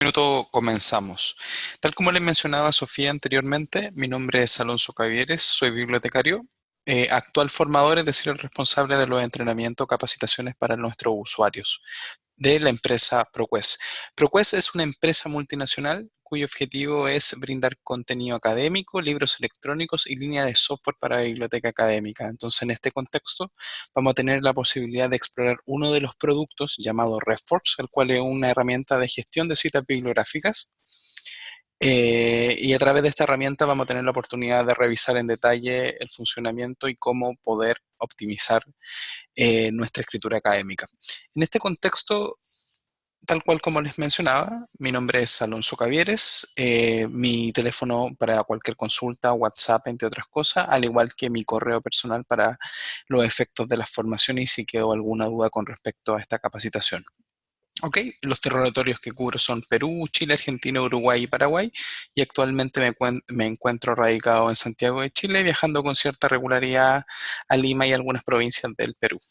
Minuto comenzamos. Tal como les mencionaba Sofía anteriormente, mi nombre es Alonso Cavieres, soy bibliotecario, actual formador, es decir, el responsable de los entrenamientos, capacitaciones para nuestros usuarios de la empresa ProQuest. ProQuest es una empresa multinacional cuyo objetivo es brindar contenido académico, libros electrónicos y línea de software para biblioteca académica. Entonces, en este contexto, vamos a tener la posibilidad de explorar uno de los productos llamado RefWorks, el cual es una herramienta de gestión de citas bibliográficas. Y a través de esta herramienta vamos a tener la oportunidad de revisar en detalle el funcionamiento y cómo poder optimizar nuestra escritura académica. En este contexto, tal cual como les mencionaba, mi nombre es Alonso Cavieres, mi teléfono para cualquier consulta, WhatsApp, entre otras cosas, al igual que mi correo personal para los efectos de la formación y si quedó alguna duda con respecto a esta capacitación. Ok, los territorios que cubro son Perú, Chile, Argentina, Uruguay y Paraguay, y actualmente me encuentro radicado en Santiago de Chile, viajando con cierta regularidad a Lima y algunas provincias del Perú.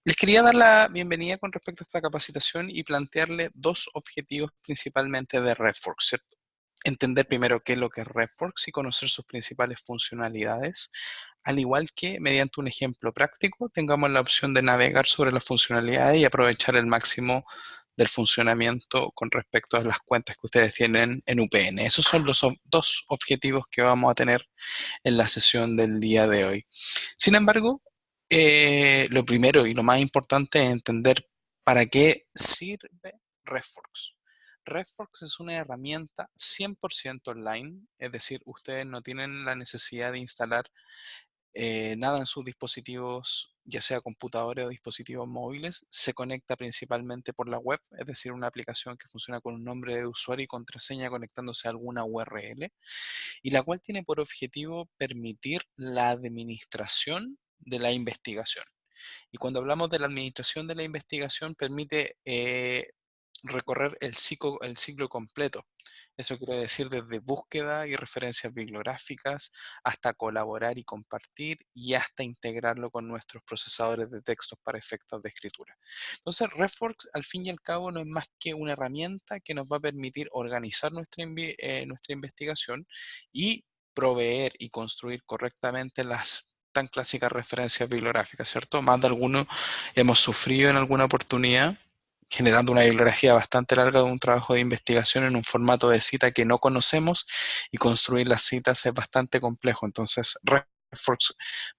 Les quería dar la bienvenida con respecto a esta capacitación y plantearle dos objetivos principalmente de RefWorks, ¿cierto? Entender primero qué es lo que es RefWorks y conocer sus principales funcionalidades, al igual que mediante un ejemplo práctico tengamos la opción de navegar sobre las funcionalidades y aprovechar el máximo del funcionamiento con respecto a las cuentas que ustedes tienen en UPN. Esos son los dos objetivos que vamos a tener en la sesión del día de hoy. Sin embargo, lo primero y lo más importante es entender para qué sirve RefWorks. RefWorks es una herramienta 100% online, es decir, ustedes no tienen la necesidad de instalar nada en sus dispositivos, ya sea computadores o dispositivos móviles. Se conecta principalmente por la web, es decir, una aplicación que funciona con un nombre de usuario y contraseña conectándose a alguna URL, y la cual tiene por objetivo permitir la administración de la investigación. Y cuando hablamos de la administración de la investigación, permite recorrer el ciclo completo. Eso quiere decir desde búsqueda y referencias bibliográficas hasta colaborar y compartir y hasta integrarlo con nuestros procesadores de textos para efectos de escritura. Entonces, RefWorks al fin y al cabo no es más que una herramienta que nos va a permitir organizar nuestra investigación y proveer y construir correctamente las tan clásicas referencias bibliográficas, ¿cierto? Más de alguno hemos sufrido en alguna oportunidad generando una bibliografía bastante larga de un trabajo de investigación en un formato de cita que no conocemos, y construir las citas es bastante complejo. Entonces, RefWorks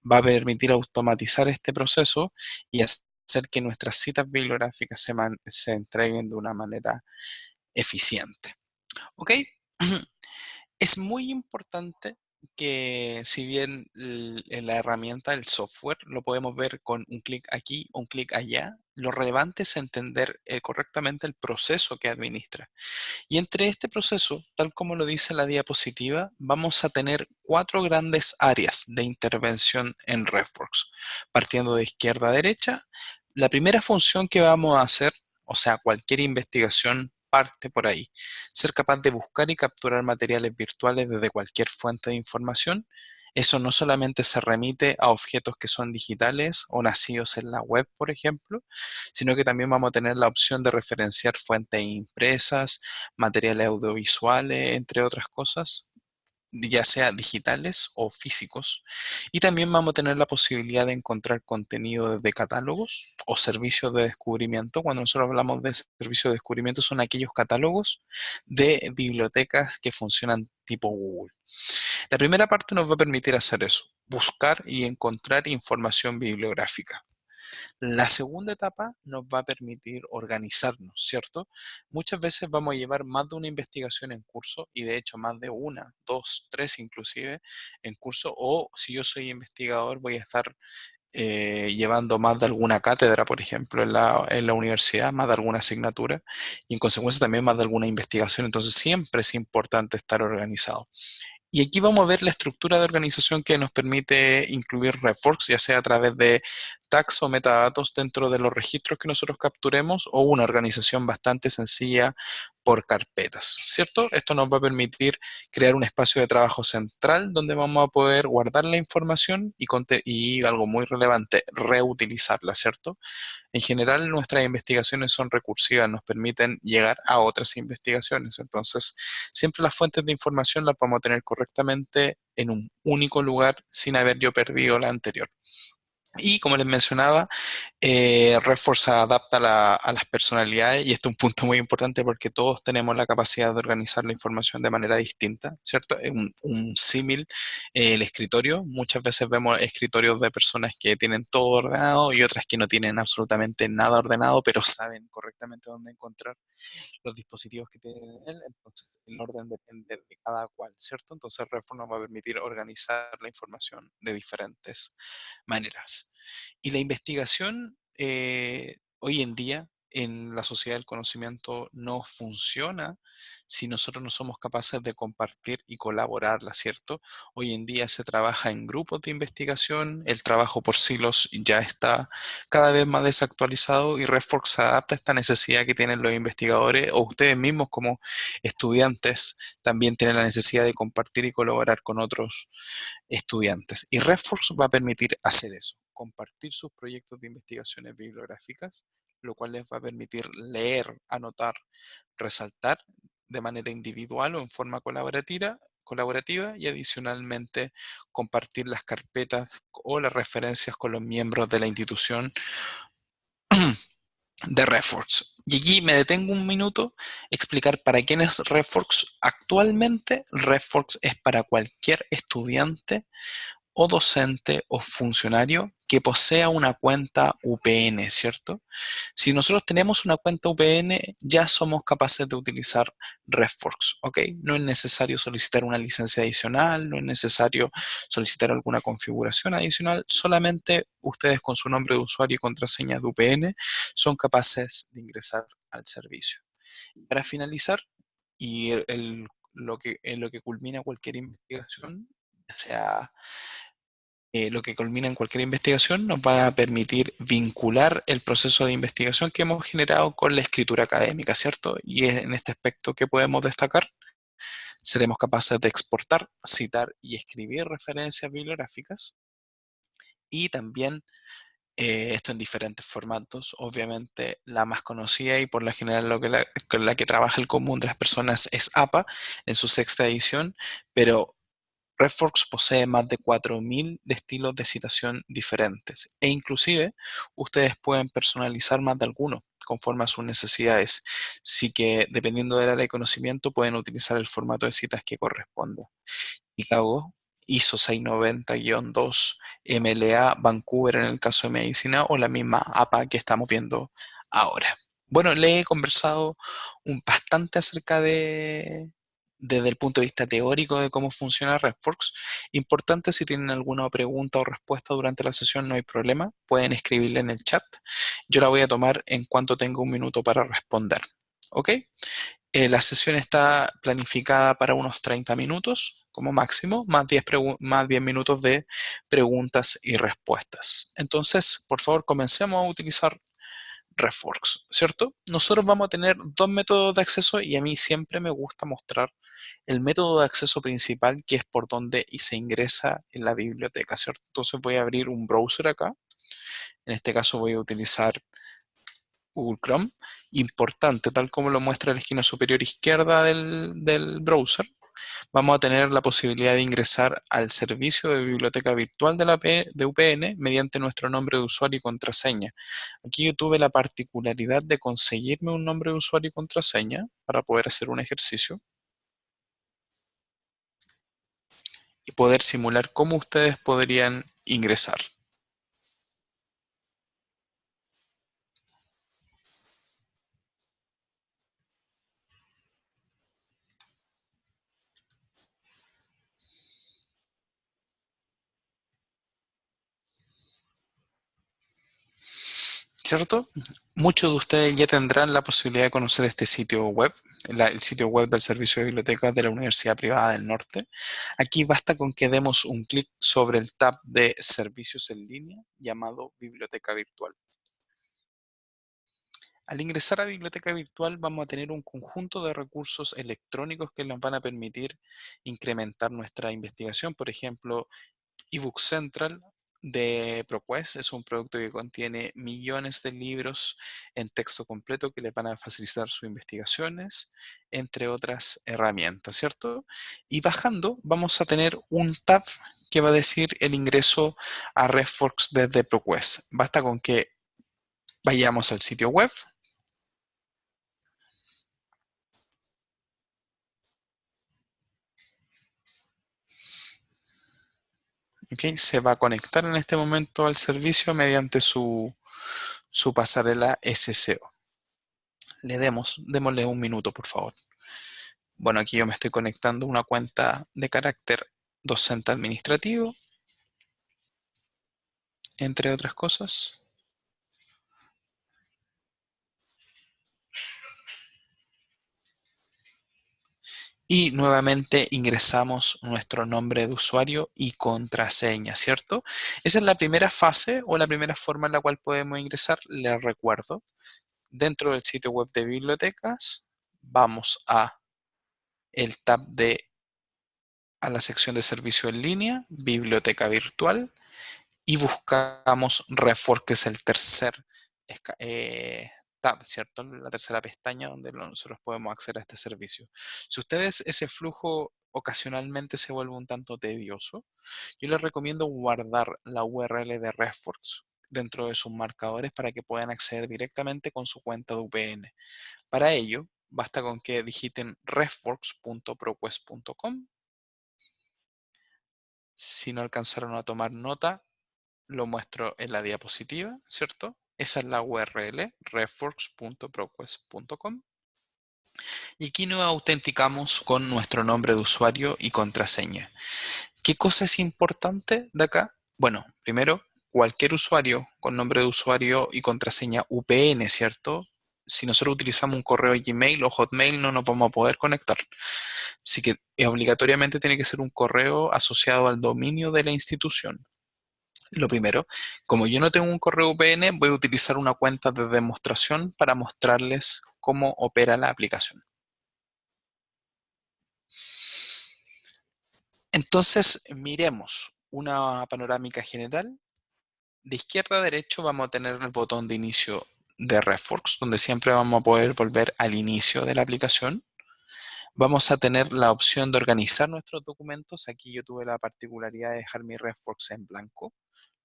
va a permitir automatizar este proceso y hacer que nuestras citas bibliográficas se entreguen de una manera eficiente. ¿Ok? Es muy importante que si bien en la herramienta, el software, lo podemos ver con un clic aquí o un clic allá, lo relevante es entender correctamente el proceso que administra. Y entre este proceso, tal como lo dice la diapositiva, vamos a tener cuatro grandes áreas de intervención en RefWorks. Partiendo de izquierda a derecha, la primera función que vamos a hacer, o sea, cualquier investigación parte por ahí. Ser capaz de buscar y capturar materiales virtuales desde cualquier fuente de información. Eso no solamente se remite a objetos que son digitales o nacidos en la web, por ejemplo, sino que también vamos a tener la opción de referenciar fuentes impresas, materiales audiovisuales, entre otras cosas, ya sea digitales o físicos. Y también vamos a tener la posibilidad de encontrar contenido desde catálogos o servicios de descubrimiento. Cuando nosotros hablamos de servicios de descubrimiento, son aquellos catálogos de bibliotecas que funcionan tipo Google. La primera parte nos va a permitir hacer eso, buscar y encontrar información bibliográfica. La segunda etapa nos va a permitir organizarnos, ¿cierto? Muchas veces vamos a llevar más de una investigación en curso, y de hecho más de una, dos, tres inclusive en curso, o si yo soy investigador voy a estar llevando más de alguna cátedra, por ejemplo, en la universidad, más de alguna asignatura, y en consecuencia también más de alguna investigación. Entonces siempre es importante estar organizado. Y aquí vamos a ver la estructura de organización que nos permite incluir RefWorks, ya sea a través de tags o metadatos dentro de los registros que nosotros capturemos, o una organización bastante sencilla por carpetas, ¿cierto? Esto nos va a permitir crear un espacio de trabajo central donde vamos a poder guardar la información y algo muy relevante, reutilizarla, ¿cierto? En general, nuestras investigaciones son recursivas, nos permiten llegar a otras investigaciones. Entonces, siempre las fuentes de información las vamos a tener correctamente en un único lugar sin haber yo perdido la anterior. Y como les mencionaba, RedForce se adapta a las personalidades y este es un punto muy importante porque todos tenemos la capacidad de organizar la información de manera distinta, ¿cierto? Un símil, el escritorio. Muchas veces vemos escritorios de personas que tienen todo ordenado y otras que no tienen absolutamente nada ordenado, pero saben correctamente dónde encontrar los dispositivos que tienen él, entonces el orden depende de cada cual, ¿cierto? Entonces Redform nos va a permitir organizar la información de diferentes maneras. Y la investigación hoy en día en la sociedad del conocimiento no funciona si nosotros no somos capaces de compartir y colaborarla, ¿cierto? Hoy en día se trabaja en grupos de investigación, el trabajo por silos ya está cada vez más desactualizado y RedForce se adapta a esta necesidad que tienen los investigadores o ustedes mismos como estudiantes también tienen la necesidad de compartir y colaborar con otros estudiantes. Y RedForce va a permitir hacer eso, compartir sus proyectos de investigaciones bibliográficas, lo cual les va a permitir leer, anotar, resaltar de manera individual o en forma colaborativa y adicionalmente compartir las carpetas o las referencias con los miembros de la institución de RedForce. Y aquí me detengo un minuto explicar para quién es RedForce. Actualmente RedForce es para cualquier estudiante o docente o funcionario que posea una cuenta VPN, ¿cierto? Si nosotros tenemos una cuenta VPN, ya somos capaces de utilizar RedForce, ¿ok? No es necesario solicitar una licencia adicional, no es necesario solicitar alguna configuración adicional, solamente ustedes con su nombre de usuario y contraseña de VPN son capaces de ingresar al servicio. Para finalizar, y en lo que culmina cualquier investigación, ya sea lo que culmina en cualquier investigación, nos va a permitir vincular el proceso de investigación que hemos generado con la escritura académica, ¿cierto? Y en este aspecto que podemos destacar, seremos capaces de exportar, citar y escribir referencias bibliográficas y también esto en diferentes formatos. Obviamente la más conocida y por la general con la que trabaja el común de las personas es APA en su sexta edición, pero RedForce posee más de 4.000 de estilos de citación diferentes e inclusive ustedes pueden personalizar más de alguno conforme a sus necesidades. Así que dependiendo del área de conocimiento pueden utilizar el formato de citas que corresponda. Chicago, ISO 690-2, MLA, Vancouver en el caso de medicina o la misma APA que estamos viendo ahora. Bueno, le he conversado bastante acerca desde el punto de vista teórico de cómo funciona RedForce. Importante, si tienen alguna pregunta o respuesta durante la sesión, no hay problema, pueden escribirle en el chat. Yo la voy a tomar en cuanto tenga un minuto para responder. ¿Ok? La sesión está planificada para unos 30 minutos como máximo, más 10 minutos de preguntas y respuestas. Entonces, por favor, comencemos a utilizar RedForce, ¿cierto? Nosotros vamos a tener dos métodos de acceso y a mí siempre me gusta mostrar el método de acceso principal, que es por donde se ingresa en la biblioteca, ¿cierto? Entonces voy a abrir un browser acá. En este caso voy a utilizar Google Chrome. Importante, tal como lo muestra la esquina superior izquierda del browser, vamos a tener la posibilidad de ingresar al servicio de biblioteca virtual de UPN mediante nuestro nombre de usuario y contraseña. Aquí yo tuve la particularidad de conseguirme un nombre de usuario y contraseña para poder hacer un ejercicio y poder simular cómo ustedes podrían ingresar. ¿Cierto? Muchos de ustedes ya tendrán la posibilidad de conocer este sitio web, el sitio web del Servicio de Bibliotecas de la Universidad Privada del Norte. Aquí basta con que demos un clic sobre el tab de Servicios en línea llamado Biblioteca Virtual. Al ingresar a Biblioteca Virtual vamos a tener un conjunto de recursos electrónicos que nos van a permitir incrementar nuestra investigación. Por ejemplo, eBook Central de ProQuest es un producto que contiene millones de libros en texto completo que le van a facilitar sus investigaciones, entre otras herramientas, ¿cierto? Y bajando vamos a tener un tab que va a decir el ingreso a RefWorks desde ProQuest. Basta con que vayamos al sitio web. ¿Ok? Se va a conectar en este momento al servicio mediante su pasarela SSO. Démosle un minuto, por favor. Bueno, aquí yo me estoy conectando a una cuenta de carácter docente administrativo, entre otras cosas. Y nuevamente ingresamos nuestro nombre de usuario y contraseña, ¿cierto? Esa es la primera fase o la primera forma en la cual podemos ingresar. Les recuerdo, dentro del sitio web de bibliotecas, vamos a el tab a la sección de servicio en línea, biblioteca virtual, y buscamos RefWorks, que es el tercer tab, ¿cierto? La tercera pestaña donde nosotros podemos acceder a este servicio. Si ustedes ese flujo ocasionalmente se vuelve un tanto tedioso, yo les recomiendo guardar la URL de RefWorks dentro de sus marcadores para que puedan acceder directamente con su cuenta de VPN. Para ello, basta con que digiten refworks.proquest.com. Si no alcanzaron a tomar nota, lo muestro en la diapositiva, ¿cierto? Esa es la URL, refworks.proquest.com. Y aquí nos autenticamos con nuestro nombre de usuario y contraseña. ¿Qué cosa es importante de acá? Bueno, primero, cualquier usuario con nombre de usuario y contraseña VPN, ¿cierto? Si nosotros utilizamos un correo Gmail o Hotmail no nos vamos a poder conectar. Así que obligatoriamente tiene que ser un correo asociado al dominio de la institución. Lo primero, como yo no tengo un correo VPN, voy a utilizar una cuenta de demostración para mostrarles cómo opera la aplicación. Entonces, miremos una panorámica general. De izquierda a derecha vamos a tener el botón de inicio de RefWorks, donde siempre vamos a poder volver al inicio de la aplicación. Vamos a tener la opción de organizar nuestros documentos. Aquí yo tuve la particularidad de dejar mi RefWorks en blanco,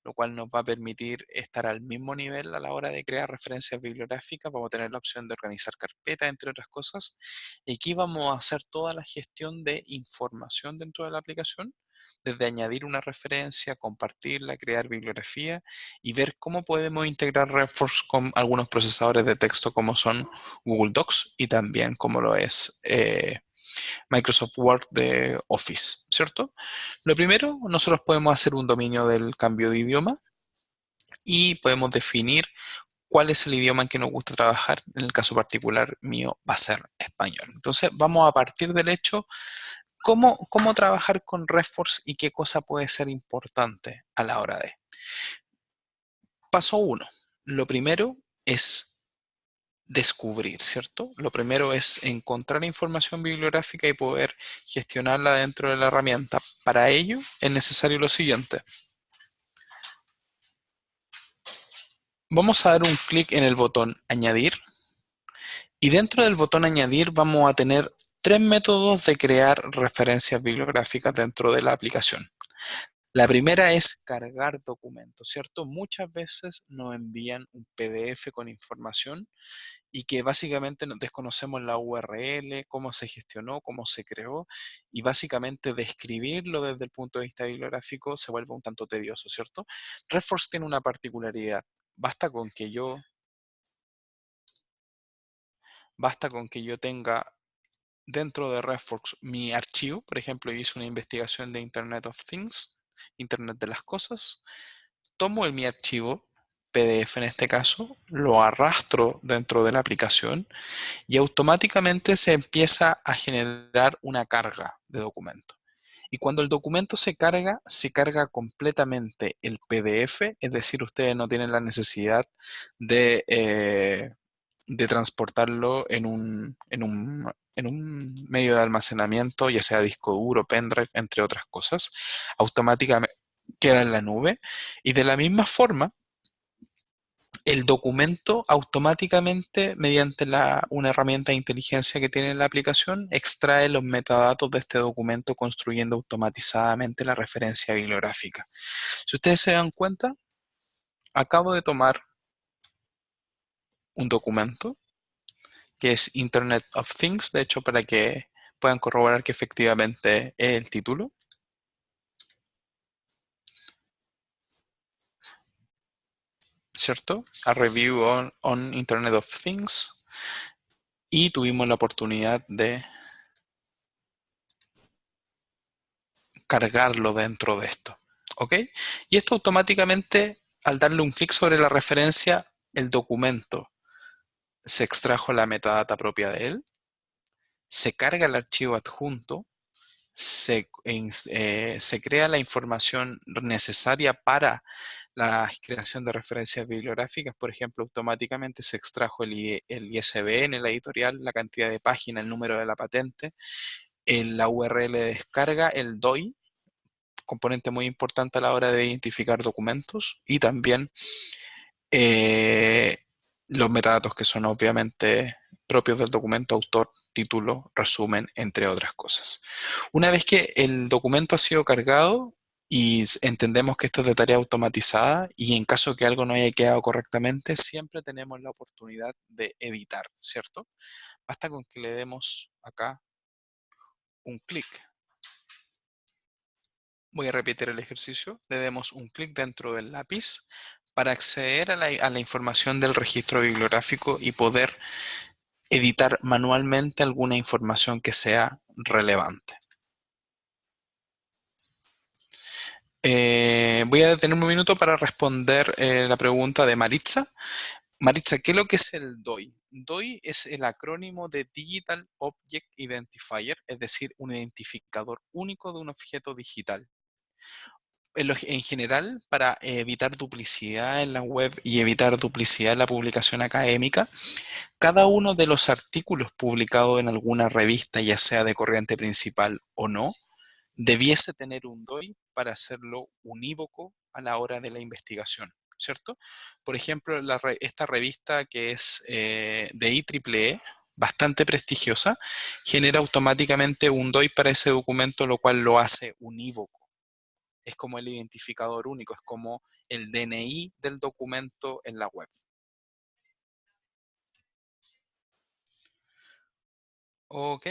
lo cual nos va a permitir estar al mismo nivel a la hora de crear referencias bibliográficas. Vamos a tener la opción de organizar carpetas, entre otras cosas. Y aquí vamos a hacer toda la gestión de información dentro de la aplicación, desde añadir una referencia, compartirla, crear bibliografía y ver cómo podemos integrar RefWorks con algunos procesadores de texto como son Google Docs y también como lo es Microsoft Word de Office, ¿cierto? Lo primero, nosotros podemos hacer un dominio del cambio de idioma y podemos definir cuál es el idioma en que nos gusta trabajar. En el caso particular mío va a ser español. Entonces vamos a partir del hecho, cómo trabajar con RefWorks y qué cosa puede ser importante a la hora de. Paso 1. Lo primero es descubrir, ¿cierto? Lo primero es encontrar información bibliográfica y poder gestionarla dentro de la herramienta. Para ello es necesario lo siguiente. Vamos a dar un clic en el botón añadir y dentro del botón añadir vamos a tener tres métodos de crear referencias bibliográficas dentro de la aplicación. La primera es cargar documentos, ¿cierto? Muchas veces nos envían un PDF con información y que básicamente desconocemos la URL, cómo se gestionó, cómo se creó, y básicamente describirlo desde el punto de vista bibliográfico se vuelve un tanto tedioso, ¿cierto? RefWorks tiene una particularidad. Basta con que yo tenga dentro de RefWorks mi archivo. Por ejemplo, yo hice una investigación de Internet of Things, Internet de las Cosas. Tomo mi archivo, PDF en este caso, lo arrastro dentro de la aplicación y automáticamente se empieza a generar una carga de documento. Y cuando el documento se carga completamente el PDF, es decir, ustedes no tienen la necesidad de de transportarlo en un medio de almacenamiento, ya sea disco duro, pendrive, entre otras cosas, automáticamente queda en la nube. Y de la misma forma, el documento automáticamente, mediante una herramienta de inteligencia que tiene la aplicación, extrae los metadatos de este documento, construyendo automatizadamente la referencia bibliográfica. Si ustedes se dan cuenta, acabo de tomar un documento que es Internet of Things, de hecho, para que puedan corroborar que efectivamente es el título, ¿cierto? A Review on Internet of Things, y tuvimos la oportunidad de cargarlo dentro de esto, ¿ok? Y esto automáticamente, al darle un clic sobre la referencia, el documento se extrajo la metadata propia de él, se carga el archivo adjunto, se crea la información necesaria para la creación de referencias bibliográficas. Por ejemplo, automáticamente se extrajo el ISBN, la editorial, la cantidad de páginas, el número de la patente, la URL de descarga, el DOI, componente muy importante a la hora de identificar documentos, y también eh, los metadatos, que son obviamente propios del documento: autor, título, resumen, entre otras cosas. Una vez que el documento ha sido cargado y entendemos que esto es de tarea automatizada, y en caso que algo no haya quedado correctamente, siempre tenemos la oportunidad de editar, ¿cierto? Basta con que le demos acá un clic. Voy a repetir el ejercicio. Le demos un clic dentro del lápiz para acceder a la información del registro bibliográfico y poder editar manualmente alguna información que sea relevante. Voy a detenerme un minuto para responder la pregunta de Maritza. Maritza, ¿qué es lo que es el DOI? DOI es el acrónimo de Digital Object Identifier, es decir, un identificador único de un objeto digital. En general, para evitar duplicidad en la web y evitar duplicidad en la publicación académica, cada uno de los artículos publicados en alguna revista, ya sea de corriente principal o no, debiese tener un DOI para hacerlo unívoco a la hora de la investigación, ¿cierto? Por ejemplo, esta revista, que es de IEEE, bastante prestigiosa, genera automáticamente un DOI para ese documento, lo cual lo hace unívoco. Es como el identificador único, es como el DNI del documento en la web. Ok,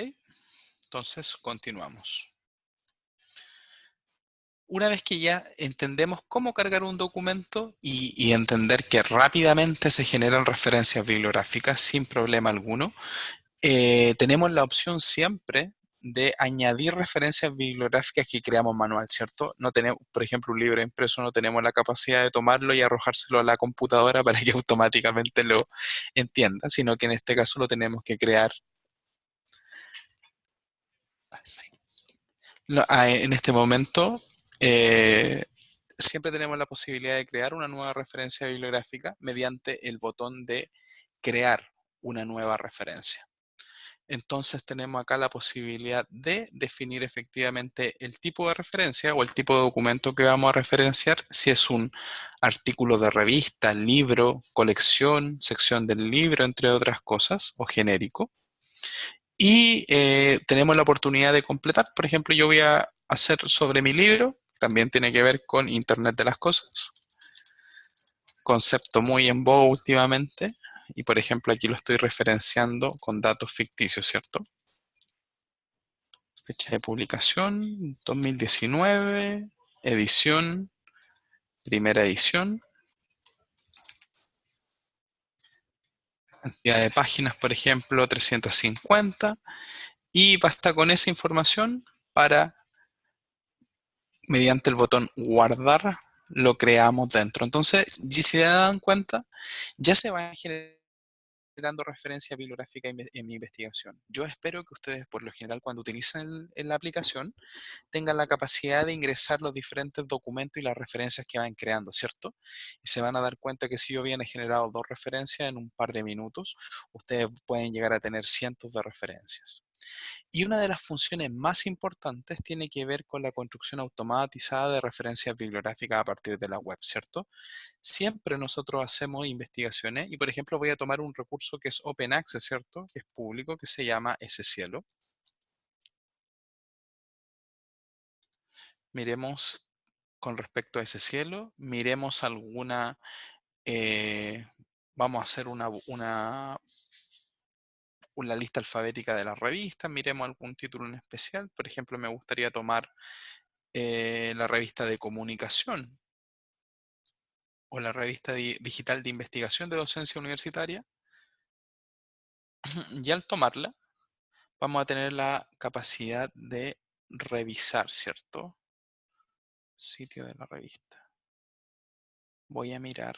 entonces continuamos. Una vez que ya entendemos cómo cargar un documento y entender que rápidamente se generan referencias bibliográficas sin problema alguno, tenemos la opción siempre de añadir referencias bibliográficas que creamos manual, ¿cierto? No tenemos, por ejemplo, un libro impreso, no tenemos la capacidad de tomarlo y arrojárselo a la computadora para que automáticamente lo entienda, sino que en este caso lo tenemos que crear. En este momento, eh, siempre tenemos la posibilidad de crear una nueva referencia bibliográfica mediante el botón de crear una nueva referencia. Entonces tenemos acá la posibilidad de definir efectivamente el tipo de referencia o el tipo de documento que vamos a referenciar, si es un artículo de revista, libro, colección, sección del libro, entre otras cosas, o genérico. Y tenemos la oportunidad de completar. Por ejemplo, yo voy a hacer sobre mi libro, también tiene que ver con Internet de las cosas, concepto muy en boga últimamente, y por ejemplo aquí lo estoy referenciando con datos ficticios, ¿cierto? Fecha de publicación, 2019, edición, primera edición, cantidad de páginas, por ejemplo, 350, y basta con esa información para, mediante el botón guardar, lo creamos dentro. Entonces, si se dan cuenta, ya se va a generar generando referencia bibliográfica en mi investigación. Yo espero que ustedes, por lo general, cuando utilizan la aplicación, tengan la capacidad de ingresar los diferentes documentos y las referencias que van creando, ¿cierto? Y se van a dar cuenta que si yo bien he generado 2 referencias en un par de minutos, ustedes pueden llegar a tener cientos de referencias. Y una de las funciones más importantes tiene que ver con la construcción automatizada de referencias bibliográficas a partir de la web, ¿cierto? Siempre nosotros hacemos investigaciones y, por ejemplo, voy a tomar un recurso que es Open Access, ¿cierto? Que es público, que se llama SCielo. Miremos con respecto a SCielo, miremos alguna, eh, vamos a hacer una lista alfabética de las revistas, miremos algún título en especial. Por ejemplo, me gustaría tomar la revista de comunicación o la revista digital de investigación de docencia universitaria. Y al tomarla, vamos a tener la capacidad de revisar, ¿cierto? Sitio de la revista. Voy a mirar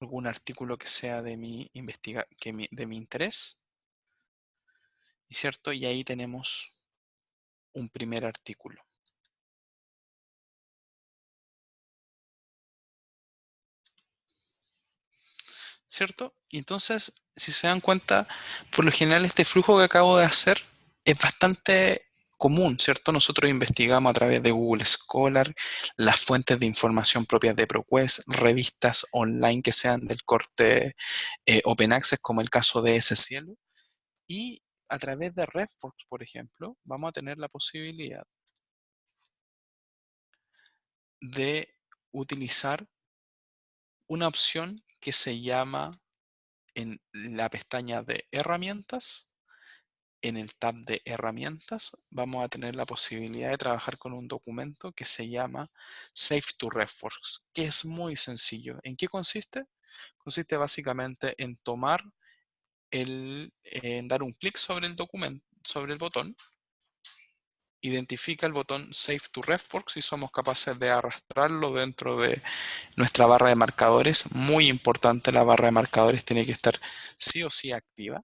algún artículo que sea de de mi interés, ¿cierto? Y ahí tenemos un primer artículo, ¿cierto? Y entonces, si se dan cuenta, por lo general este flujo que acabo de hacer es bastante común, ¿cierto? Nosotros investigamos a través de Google Scholar las fuentes de información propias de ProQuest, revistas online que sean del corte Open Access, como el caso de SCielo, y a través de RefWorks, por ejemplo, vamos a tener la posibilidad de utilizar una opción que se llama en la pestaña de herramientas. En el tab de herramientas vamos a tener la posibilidad de trabajar con un documento que se llama Save to RefWorks, que es muy sencillo. ¿En qué consiste? Consiste básicamente en en dar un clic sobre el documento, sobre el botón, identifica el botón Save to RefWorks y somos capaces de arrastrarlo dentro de nuestra barra de marcadores. Muy importante, la barra de marcadores tiene que estar sí o sí activa.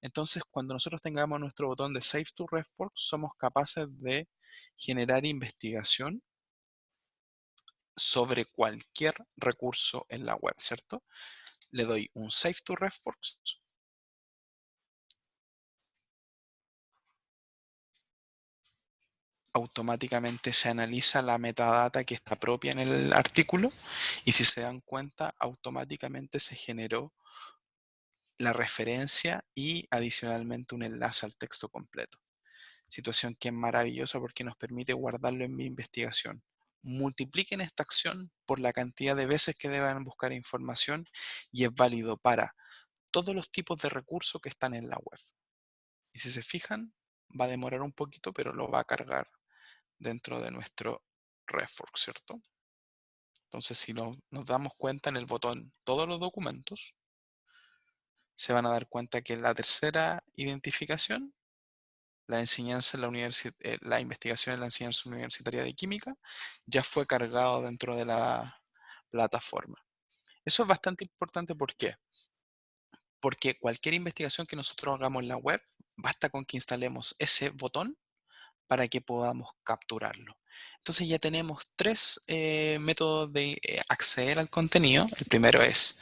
Entonces, cuando nosotros tengamos nuestro botón de Save to RefWorks, somos capaces de generar investigación sobre cualquier recurso en la web, ¿cierto? Le doy un Save to RefWorks. Automáticamente se analiza la metadata que está propia en el artículo y si se dan cuenta, automáticamente se generó la referencia y adicionalmente un enlace al texto completo. Situación que es maravillosa porque nos permite guardarlo en mi investigación. Multipliquen esta acción por la cantidad de veces que deban buscar información y es válido para todos los tipos de recursos que están en la web. Y si se fijan, va a demorar un poquito, pero lo va a cargar dentro de nuestro RefWorks, ¿cierto? Entonces, si nos damos cuenta en el botón Todos los documentos, se van a dar cuenta que la tercera identificación, la enseñanza en la investigación en la enseñanza universitaria de química, ya fue cargado dentro de la plataforma. Eso es bastante importante, ¿por qué? Porque cualquier investigación que nosotros hagamos en la web, basta con que instalemos ese botón para que podamos capturarlo. Entonces ya tenemos 3 métodos de acceder al contenido. El primero es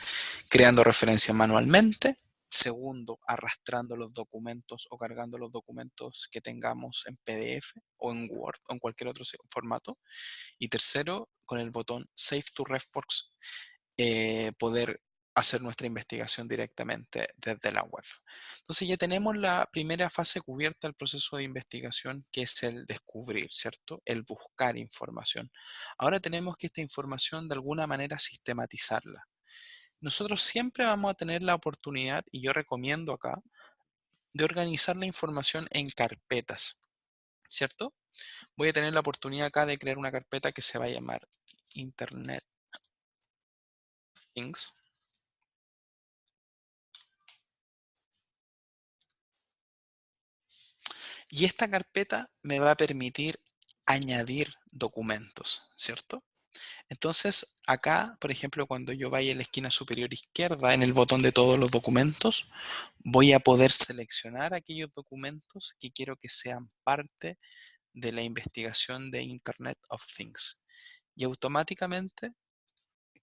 creando referencias manualmente. Segundo, arrastrando los documentos o cargando los documentos que tengamos en PDF o en Word o en cualquier otro formato. Y tercero, con el botón Save to RefWorks, poder hacer nuestra investigación directamente desde la web. Entonces ya tenemos la primera fase cubierta del proceso de investigación, que es el descubrir, ¿cierto? El buscar información. Ahora tenemos que esta información de alguna manera sistematizarla. Nosotros siempre vamos a tener la oportunidad, y yo recomiendo acá, de organizar la información en carpetas, ¿cierto? Voy a tener la oportunidad acá de crear una carpeta que se va a llamar Internet Things. Y esta carpeta me va a permitir añadir documentos, ¿cierto? Entonces, acá, por ejemplo, cuando yo vaya a la esquina superior izquierda, en el botón de todos los documentos, voy a poder seleccionar aquellos documentos que quiero que sean parte de la investigación de Internet of Things. Y automáticamente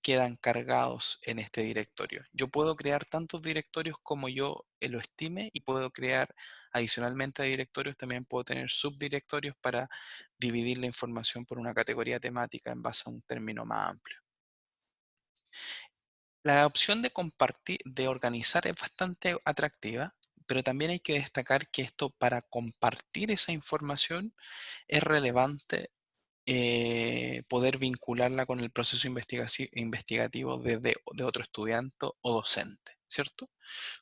quedan cargados en este directorio. Yo puedo crear tantos directorios como yo lo estime y puedo crear adicionalmente a directorios, también puedo tener subdirectorios para dividir la información por una categoría temática en base a un término más amplio. La opción de compartir, de organizar es bastante atractiva, pero también hay que destacar que esto para compartir esa información es relevante poder vincularla con el proceso investigativo de otro estudiante o docente, ¿cierto?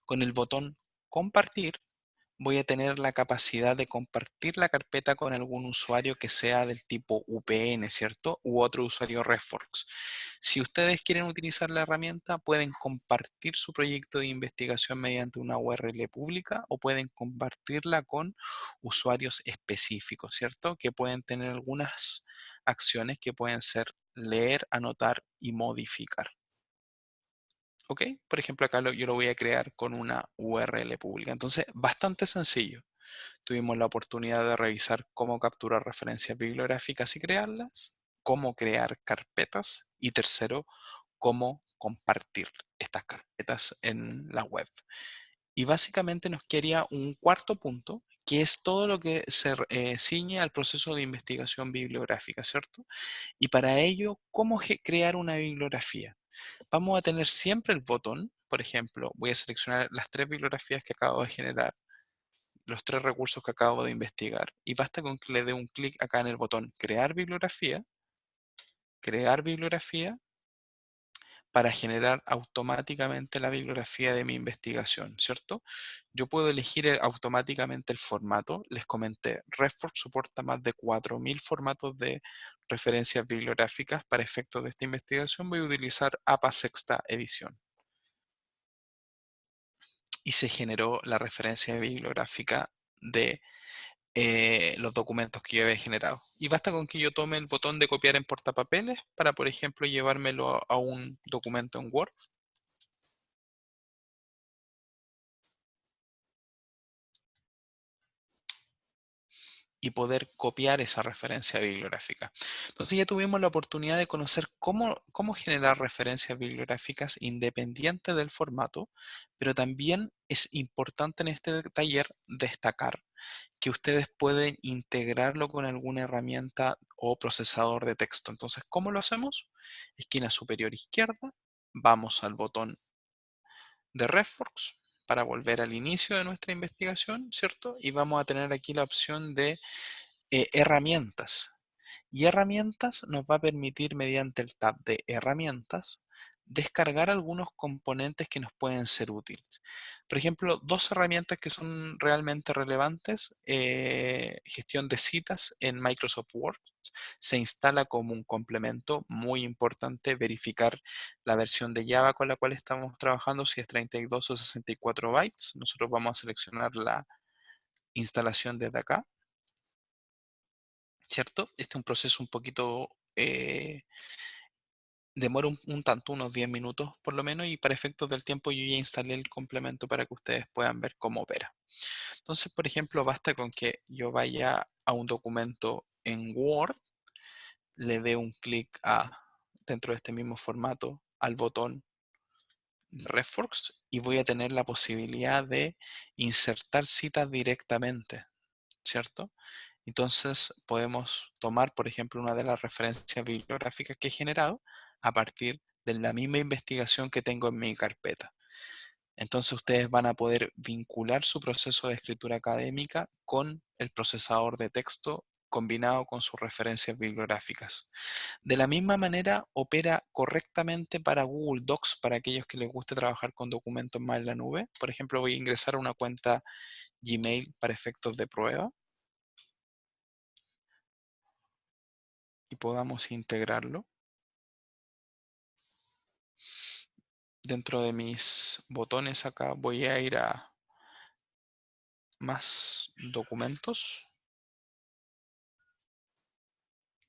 Con el botón compartir voy a tener la capacidad de compartir la carpeta con algún usuario que sea del tipo VPN, ¿cierto? U otro usuario RefWorks. Si ustedes quieren utilizar la herramienta, pueden compartir su proyecto de investigación mediante una URL pública o pueden compartirla con usuarios específicos, ¿cierto? Que pueden tener algunas acciones que pueden ser leer, anotar y modificar. ¿Ok? Por ejemplo, acá yo lo voy a crear con una URL pública. Entonces, bastante sencillo. Tuvimos la oportunidad de revisar cómo capturar referencias bibliográficas y crearlas, cómo crear carpetas y tercero, cómo compartir estas carpetas en la web. Y básicamente nos quedaría un cuarto punto, que es todo lo que se ciñe al proceso de investigación bibliográfica, ¿cierto? Y para ello, ¿cómo crear una bibliografía? Vamos a tener siempre el botón, por ejemplo, voy a seleccionar las tres bibliografías que acabo de generar, los tres recursos que acabo de investigar, y basta con que le dé un clic acá en el botón crear bibliografía, para generar automáticamente la bibliografía de mi investigación, ¿cierto? Yo puedo elegir automáticamente el formato. Les comenté, RefWorks soporta más de 4000 formatos de referencias bibliográficas. Para efectos de esta investigación voy a utilizar APA sexta edición. Y se generó la referencia bibliográfica de los documentos que yo había generado. Y basta con que yo tome el botón de copiar en portapapeles para, por ejemplo, llevármelo a un documento en Word y poder copiar esa referencia bibliográfica. Entonces ya tuvimos la oportunidad de conocer cómo generar referencias bibliográficas independientes del formato, pero también es importante en este taller destacar que ustedes pueden integrarlo con alguna herramienta o procesador de texto. Entonces, ¿cómo lo hacemos? Esquina superior izquierda, vamos al botón de RefWorks para volver al inicio de nuestra investigación, ¿cierto? Y vamos a tener aquí la opción de herramientas. Y herramientas nos va a permitir mediante el tab de herramientas descargar algunos componentes que nos pueden ser útiles. Por ejemplo, dos herramientas que son realmente relevantes, gestión de citas en Microsoft Word. Se instala como un complemento muy importante verificar la versión de Java con la cual estamos trabajando, si es 32 o 64 bytes. Nosotros vamos a seleccionar la instalación desde acá, ¿cierto? Este es un proceso un poquito, demora un tanto, unos 10 minutos por lo menos, y para efectos del tiempo yo ya instalé el complemento para que ustedes puedan ver cómo opera. Entonces, por ejemplo, basta con que yo vaya a un documento en Word, le dé un clic dentro de este mismo formato, al botón de RefWorks y voy a tener la posibilidad de insertar citas directamente, ¿cierto? Entonces podemos tomar, por ejemplo, una de las referencias bibliográficas que he generado a partir de la misma investigación que tengo en mi carpeta. Entonces ustedes van a poder vincular su proceso de escritura académica con el procesador de texto combinado con sus referencias bibliográficas. De la misma manera, opera correctamente para Google Docs, para aquellos que les guste trabajar con documentos más en la nube. Por ejemplo, voy a ingresar a una cuenta Gmail para efectos de prueba y podamos integrarlo. Dentro de mis botones acá voy a ir a más documentos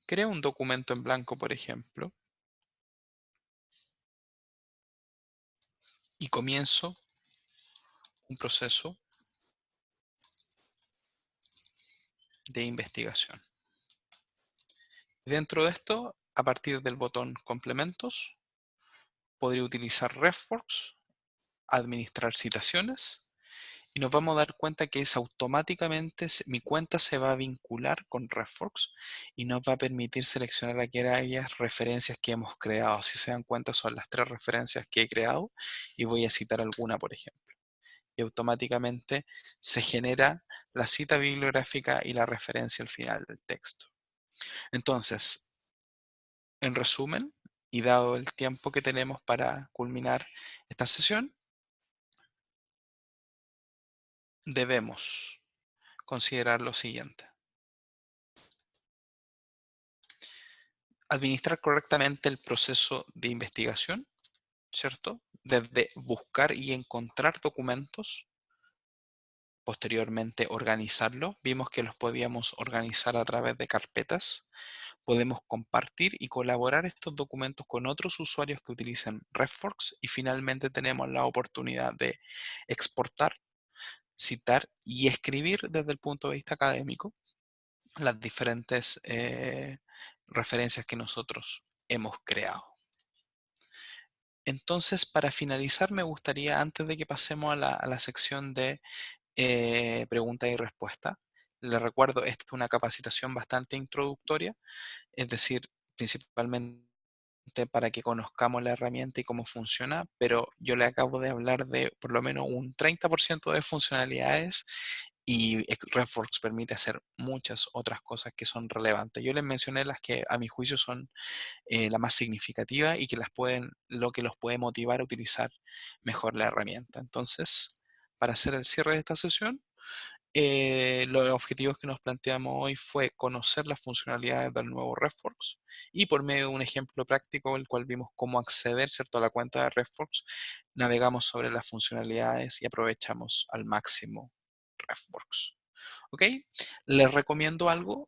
creo un documento en blanco, por ejemplo, y comienzo un proceso de investigación. Dentro de esto, a partir del botón complementos, podría utilizar RefWorks, administrar citaciones, y nos vamos a dar cuenta que es automáticamente, mi cuenta se va a vincular con RefWorks y nos va a permitir seleccionar aquellas referencias que hemos creado. Si se dan cuenta, son las 3 referencias que he creado y voy a citar alguna, por ejemplo. Y automáticamente se genera la cita bibliográfica y la referencia al final del texto. Entonces, en resumen, y dado el tiempo que tenemos para culminar esta sesión, debemos considerar lo siguiente. Administrar correctamente el proceso de investigación, ¿cierto? Desde buscar y encontrar documentos, posteriormente organizarlos. Vimos que los podíamos organizar a través de carpetas. Podemos compartir y colaborar estos documentos con otros usuarios que utilicen RefWorks y finalmente tenemos la oportunidad de exportar, citar y escribir desde el punto de vista académico las diferentes referencias que nosotros hemos creado. Entonces, para finalizar, me gustaría, antes de que pasemos a la sección de preguntas y respuestas, les recuerdo, esta es una capacitación bastante introductoria, es decir, principalmente para que conozcamos la herramienta y cómo funciona, pero yo le acabo de hablar de por lo menos un 30% de funcionalidades y RefWorks permite hacer muchas otras cosas que son relevantes. Yo les mencioné las que a mi juicio son la más significativa y que lo que los puede motivar a utilizar mejor la herramienta. Entonces, para hacer el cierre de esta sesión, los objetivos que nos planteamos hoy fue conocer las funcionalidades del nuevo RefWorks y por medio de un ejemplo práctico, el cual vimos cómo acceder, ¿cierto?, a la cuenta de RefWorks, navegamos sobre las funcionalidades y aprovechamos al máximo RefWorks. ¿Ok? Les recomiendo algo.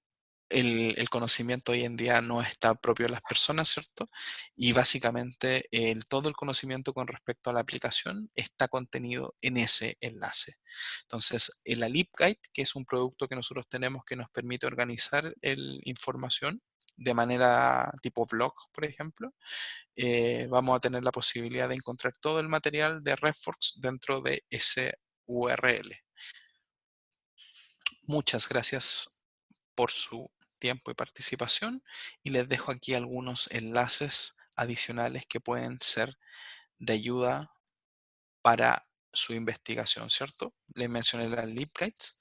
El conocimiento hoy en día no está propio de las personas, ¿cierto? Y básicamente todo el conocimiento con respecto a la aplicación está contenido en ese enlace. Entonces, el LibGuide, que es un producto que nosotros tenemos que nos permite organizar información de manera tipo blog, por ejemplo, vamos a tener la posibilidad de encontrar todo el material de RefWorks dentro de ese URL. Muchas gracias por su tiempo y participación y les dejo aquí algunos enlaces adicionales que pueden ser de ayuda para su investigación, ¿cierto? Les mencioné las LibGuides,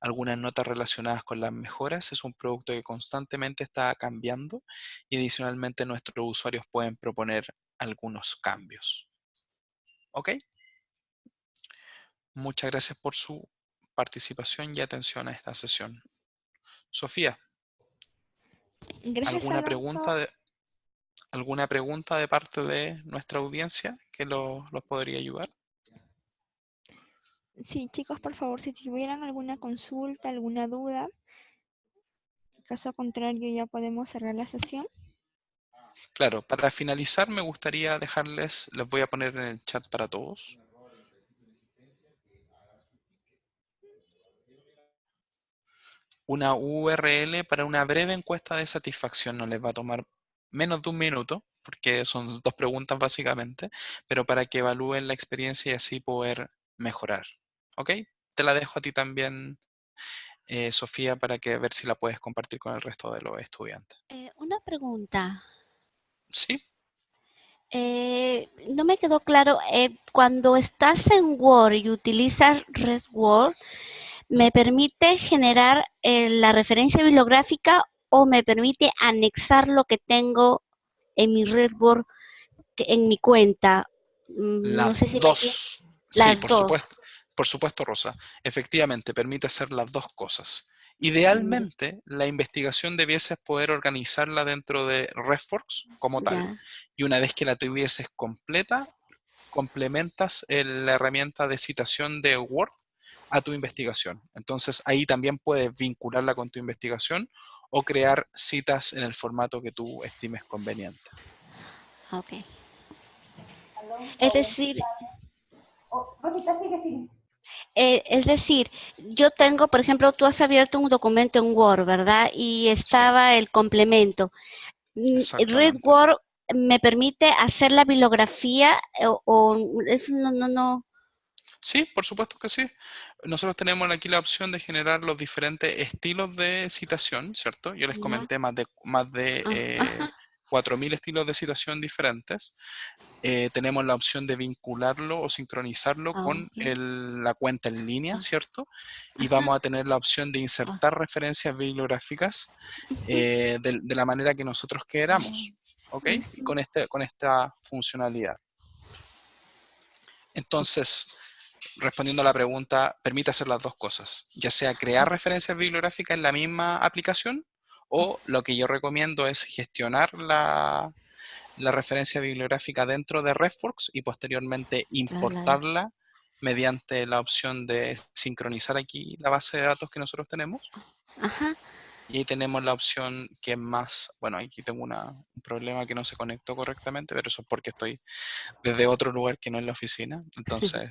algunas notas relacionadas con las mejoras. Es un producto que constantemente está cambiando y adicionalmente nuestros usuarios pueden proponer algunos cambios. ¿Ok? Muchas gracias por su participación y atención a esta sesión. Sofía, Gracias, ¿alguna Alonso. pregunta ¿alguna pregunta de parte de nuestra audiencia que los podría ayudar? Sí, chicos, por favor, si tuvieran alguna consulta, alguna duda, caso contrario ya podemos cerrar la sesión. Claro, para finalizar me gustaría dejarles, les voy a poner en el chat para todos, una URL para una breve encuesta de satisfacción. No les va a tomar menos de un minuto, porque son 2 preguntas básicamente, pero para que evalúen la experiencia y así poder mejorar. ¿Ok? Te la dejo a ti también, Sofía, para que ver si la puedes compartir con el resto de los estudiantes. Una pregunta. ¿Sí? No me quedó claro, cuando estás en Word y utilizas ResWord, ¿me permite generar la referencia bibliográfica o me permite anexar lo que tengo en mi ResWord en mi cuenta? No Las sé si me entiendes. dos, sí, Las dos. por supuesto, Rosa. Efectivamente, permite hacer las dos cosas. Mm, Idealmente, la investigación debieses poder organizarla dentro de RefWorks como tal. ya, Y una vez que la tuvieses completa, complementas la herramienta de citación de Word a tu investigación. Entonces ahí también puedes vincularla con tu investigación o crear citas en el formato que tú estimes conveniente. Ok. Es Alonso, buenas decir, tardes. Oh, Rosita, sigue. yo tengo, por ejemplo, tú has abierto un documento en Word, ¿verdad? Y Sí, estaba el complemento. exactamente. RedWord me permite hacer la bibliografía o eso no. Sí, por supuesto que sí. Nosotros tenemos aquí la opción de generar los diferentes estilos de citación, ¿cierto? Yo les Ya. comenté más de Ajá. 4.000 estilos de citación diferentes. Tenemos la opción de vincularlo o sincronizarlo Ah, con ok. la cuenta en línea, Ah, ¿cierto? Y ajá. vamos a tener la opción de Ah, insertar referencias bibliográficas ujú, de la manera que nosotros queramos, ¿ok? Y ujú. con esta funcionalidad. Entonces, respondiendo a la pregunta, permite hacer las dos cosas, ya sea crear referencias bibliográficas en la misma aplicación o lo que yo recomiendo es gestionar la referencia bibliográfica dentro de RefWorks y posteriormente Claro. importarla mediante la opción de sincronizar aquí la base de datos que nosotros tenemos. Ajá. Y ahí tenemos la opción que es más, bueno, aquí tengo un problema que no se conectó correctamente, pero eso es porque estoy desde otro lugar que no es la oficina, entonces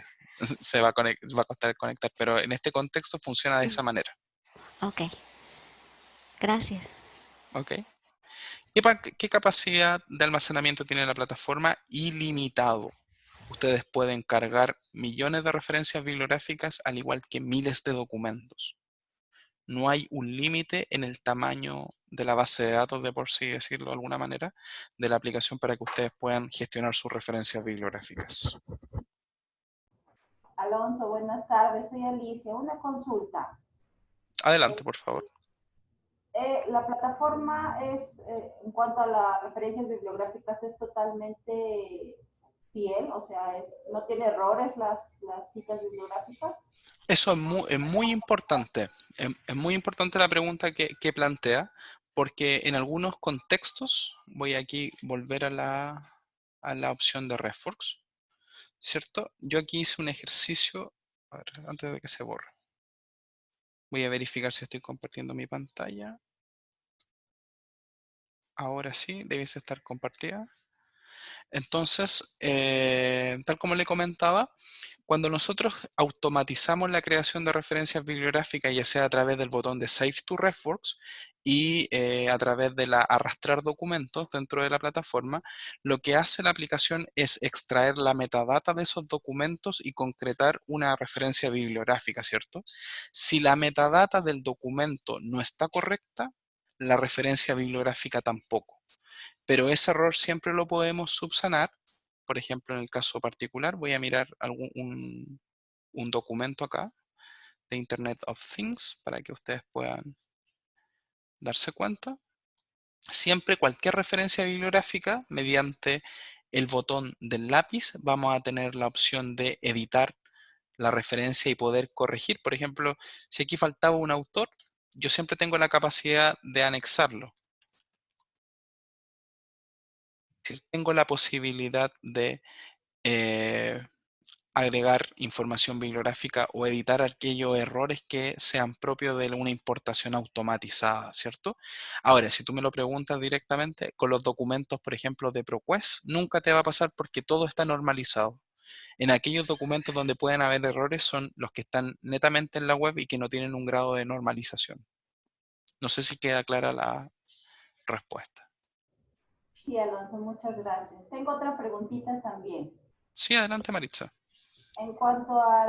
va a costar conectar, pero en este contexto funciona de esa manera, Ok. Gracias. ¿ok? ¿Qué capacidad de almacenamiento tiene la plataforma? Ilimitado. Ustedes pueden cargar millones de referencias bibliográficas al igual que miles de documentos. No hay un límite en el tamaño de la base de datos, de por sí decirlo de alguna manera, de la aplicación para que ustedes puedan gestionar sus referencias bibliográficas. Alonso, buenas tardes. Soy Alicia. Una consulta. Adelante, por favor. La plataforma en cuanto a las referencias bibliográficas, es totalmente fiel, o sea, no tiene errores las citas bibliográficas. Eso es muy importante. Es muy importante la pregunta que plantea, porque en algunos contextos, voy aquí a volver a la opción de RefWorks, ¿cierto? Yo aquí hice un ejercicio, a ver, antes de que se borre. Voy a verificar si estoy compartiendo mi pantalla. Ahora sí, debiese estar compartida. Entonces, tal como le comentaba, cuando nosotros automatizamos la creación de referencias bibliográficas, ya sea a través del botón de Save to RefWorks y a través de la arrastrar documentos dentro de la plataforma, lo que hace la aplicación es extraer la metadata de esos documentos y concretar una referencia bibliográfica, ¿cierto? Si la metadata del documento no está correcta, la referencia bibliográfica tampoco. Pero ese error siempre lo podemos subsanar. Por ejemplo, en el caso particular, voy a mirar un documento acá de Internet of Things para que ustedes puedan darse cuenta. Siempre cualquier referencia bibliográfica, mediante el botón del lápiz, vamos a tener la opción de editar la referencia y poder corregir. Por ejemplo, si aquí faltaba un autor, yo siempre tengo la capacidad de anexarlo. Si tengo la posibilidad de agregar información bibliográfica o editar aquellos errores que sean propios de una importación automatizada, ¿cierto? Ahora, si tú me lo preguntas directamente, con los documentos, por ejemplo, de ProQuest, nunca te va a pasar porque todo está normalizado. En aquellos documentos donde pueden haber errores son los que están netamente en la web y que no tienen un grado de normalización. No sé si queda clara la respuesta. Sí, Alonso, muchas gracias. Tengo otra preguntita también. Sí, adelante, Maritza. En cuanto a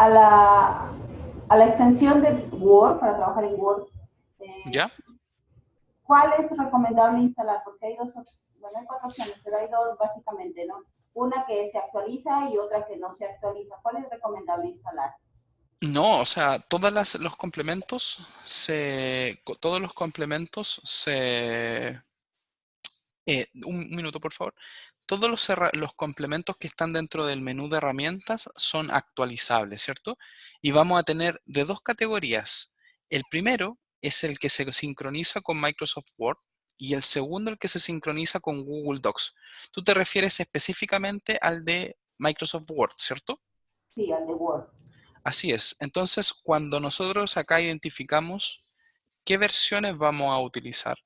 la extensión de Word, para trabajar en Word, ¿Ya? ¿cuál es recomendable instalar? Porque bueno, hay cuatro opciones, pero hay dos básicamente, ¿no? Una que se actualiza y otra que no se actualiza. ¿Cuál es recomendable instalar? No, o sea, los complementos un minuto, por favor. Todos los complementos que están dentro del menú de herramientas son actualizables, ¿cierto? Y vamos a tener de dos categorías. El primero es el que se sincroniza con Microsoft Word y el segundo el que se sincroniza con Google Docs. Tú te refieres específicamente al de Microsoft Word, ¿cierto? Sí, al de Word. Así es. Entonces, cuando nosotros acá identificamos qué versiones vamos a utilizar,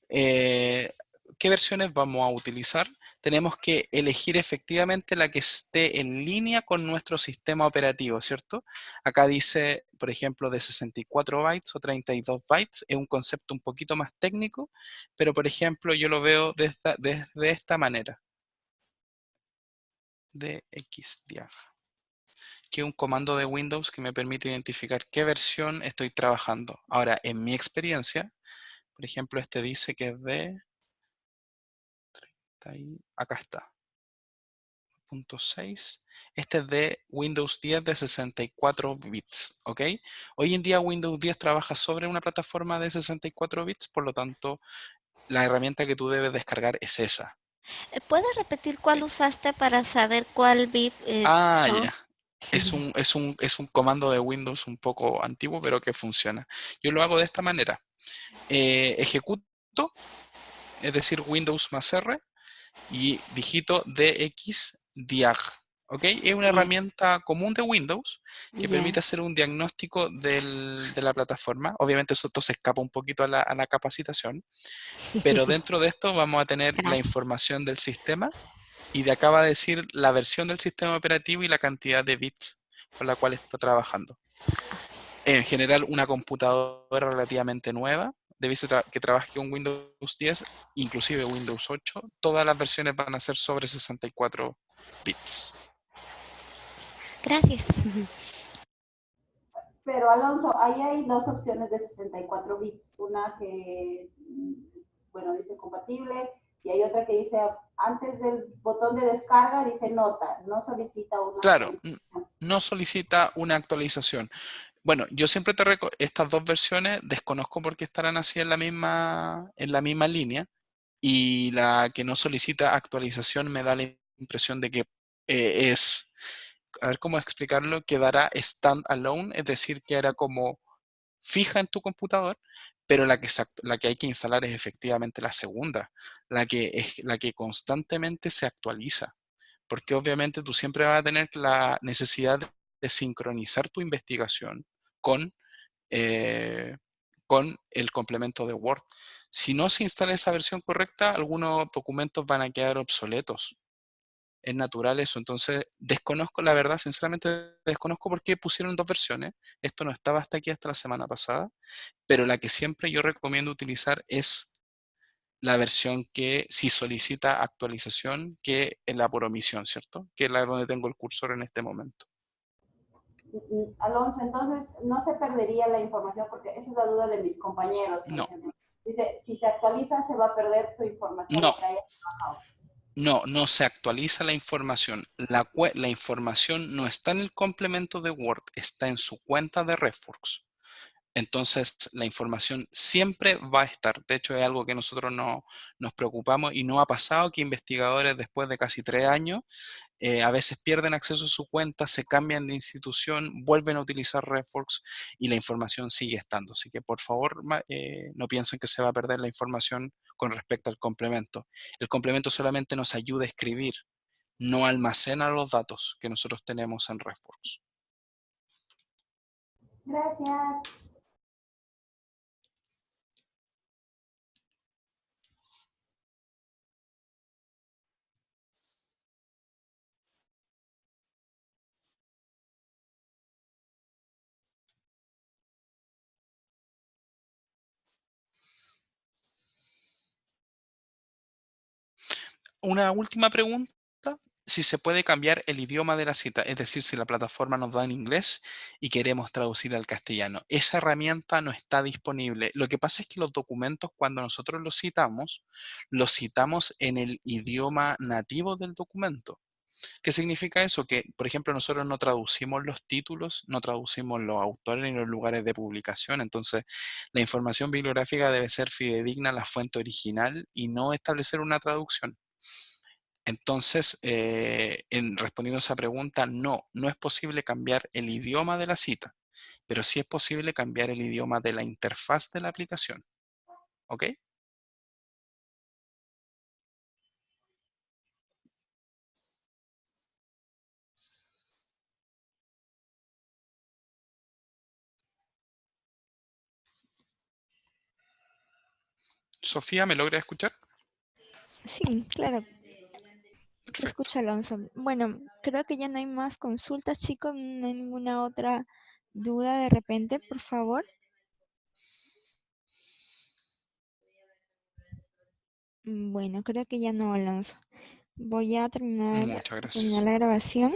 eh, qué versiones vamos a utilizar, tenemos que elegir efectivamente la que esté en línea con nuestro sistema operativo, ¿cierto? Acá dice, por ejemplo, de 64 bytes o 32 bytes, es un concepto un poquito más técnico, pero por ejemplo yo lo veo desde esta manera, de xdiag, que es un comando de Windows que me permite identificar qué versión estoy trabajando. Ahora, en mi experiencia, por ejemplo, este dice que es de, acá está, 6. Este es de Windows 10 de 64 bits, ¿ok? Hoy en día Windows 10 trabaja sobre una plataforma de 64 bits, por lo tanto, la herramienta que tú debes descargar es esa. ¿Puedes repetir cuál usaste para saber cuál bit son? Ya. Es un comando de Windows un poco antiguo, pero que funciona. Yo lo hago de esta manera. Ejecuto, es decir, Windows más R, y digito dxdiag. ¿Ok? Es una Ya, herramienta común de Windows que ya. permite hacer un diagnóstico de la plataforma. Obviamente esto se escapa un poquito a la capacitación, pero dentro de esto vamos a tener la Gracias. información del sistema y de acá va a decir la versión del sistema operativo y la cantidad de bits con la cual está trabajando. En general, una computadora relativamente nueva, que trabaje con Windows 10, inclusive Windows 8, todas las versiones van a ser sobre 64 bits. Gracias. Pero Alonso, ahí hay dos opciones de 64 bits. Una que, bueno, dice compatible y hay otra que dice, antes del botón de descarga, dice nota, no solicita una Claro, actualización. no solicita una actualización. Bueno, yo siempre estas dos versiones desconozco por qué estarán así en la misma línea, y la que no solicita actualización me da la impresión de que a ver cómo explicarlo, quedará stand-alone, es decir, que era como fija en tu computador, pero la que hay que instalar es efectivamente la segunda, la que constantemente se actualiza, porque obviamente tú siempre vas a tener la necesidad de sincronizar tu investigación con, eh, con el complemento de Word. Si no se instala esa versión correcta, algunos documentos van a quedar obsoletos. Es natural eso. Entonces, desconozco, la verdad, sinceramente, desconozco por qué pusieron dos versiones. Esto no estaba hasta aquí, hasta la semana pasada, pero la que siempre yo recomiendo utilizar es la versión que si solicita actualización, que es la por omisión, ¿cierto? Que es la donde tengo el cursor en este momento. Alonso, entonces no se perdería la información, porque esa es la duda de mis compañeros, por No, ejemplo. Dice, si se actualiza, se va a perder tu información, no, lo que hayas trabajado. no se actualiza la información. La información no está en el complemento de Word, está en su cuenta de RefWorks. Entonces, la información siempre va a estar. De hecho, es algo que nosotros no nos preocupamos, y no ha pasado que investigadores después de casi 3 años a veces pierden acceso a su cuenta, se cambian de institución, vuelven a utilizar RefWorks y la información sigue estando. Así que por favor no piensen que se va a perder la información con respecto al complemento. El complemento solamente nos ayuda a escribir, no almacena los datos que nosotros tenemos en RefWorks. Gracias. Una última pregunta, si se puede cambiar el idioma de la cita, es decir, si la plataforma nos da en inglés y queremos traducir al castellano. Esa herramienta no está disponible. Lo que pasa es que los documentos, cuando nosotros los citamos en el idioma nativo del documento. ¿Qué significa eso? Que, por ejemplo, nosotros no traducimos los títulos, no traducimos los autores ni los lugares de publicación. Entonces, la información bibliográfica debe ser fidedigna a la fuente original y no establecer una traducción. Entonces, respondiendo a esa pregunta, no es posible cambiar el idioma de la cita, pero sí es posible cambiar el idioma de la interfaz de la aplicación. ¿Ok? Sofía, ¿me logra escuchar? Sí, claro, te Perfecto. escucho, Alonso. Bueno, creo que ya no hay más consultas, chicos. No hay ninguna otra duda de repente, por favor. Bueno, creo que ya no, Alonso. Voy a terminar Muchas la gracias. grabación.